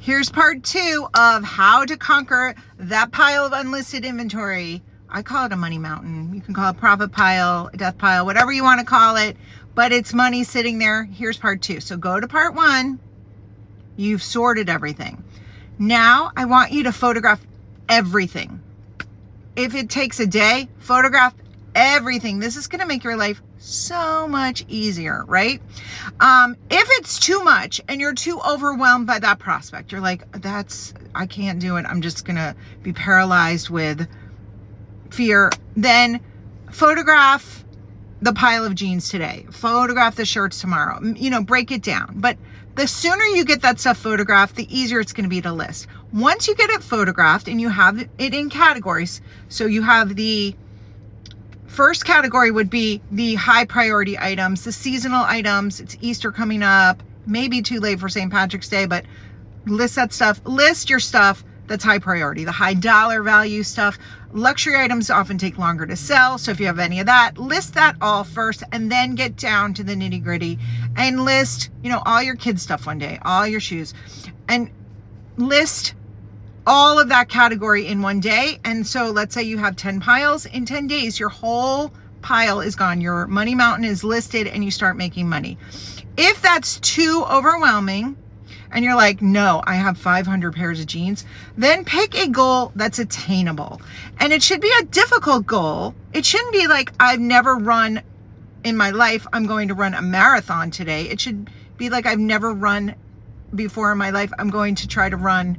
Here's part 2 of how to conquer that pile of unlisted inventory. I call it a money mountain. You can call it profit pile, death pile, whatever you want to call it, but it's money sitting there. Here's part 2. So go to part 1. You've sorted everything. Now I want you to photograph everything. If it takes a day, photograph everything. This is going to make your life so much easier, right? If it's too much and you're too overwhelmed by that prospect, you're like, I can't do it. I'm just going to be paralyzed with fear. Then photograph the pile of jeans today. Photograph the shirts tomorrow. Break it down. But the sooner you get that stuff photographed, the easier it's going to be to list. Once you get it photographed and you have it in categories, so you have the first category would be the high priority items, the seasonal items. It's Easter coming up, maybe too late for St. Patrick's Day, but list that stuff. List your stuff that's high priority, the high dollar value stuff. Luxury items often take longer to sell. So if you have any of that, list that all first and then get down to the nitty gritty and list, all your kids' stuff one day, all your shoes, and list all of that category in one day. And so let's say you have 10 piles. In 10 days, your whole pile is gone. Your money mountain is listed and you start making money. If that's too overwhelming and you're like, no, I have 500 pairs of jeans, then pick a goal that's attainable. And it should be a difficult goal. It shouldn't be like, I've never run in my life, I'm going to run a marathon today. It should be like, I've never run before in my life, I'm going to try to run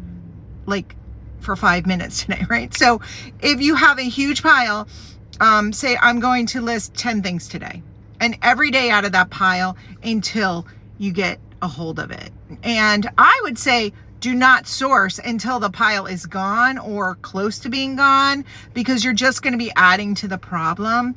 for 5 minutes today, right? So if you have a huge pile, say I'm going to list 10 things today, and every day out of that pile until you get a hold of it. And I would say do not source until the pile is gone or close to being gone, because you're just going to be adding to the problem.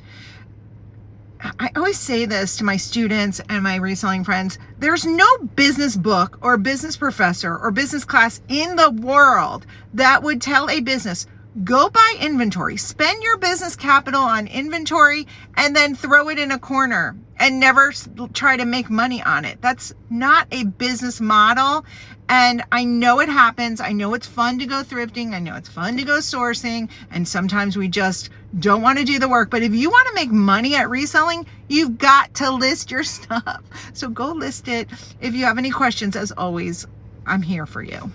I always say this to my students and my reselling friends. There's no business book or business professor or business class in the world that would tell a business, go buy inventory, spend your business capital on inventory, and then throw it in a corner and never try to make money on it. That's not a business model. And I know it happens. I know it's fun to go thrifting. I know it's fun to go sourcing. And sometimes we just don't want to do the work. But if you want to make money at reselling, you've got to list your stuff. So go list it. If you have any questions, as always, I'm here for you.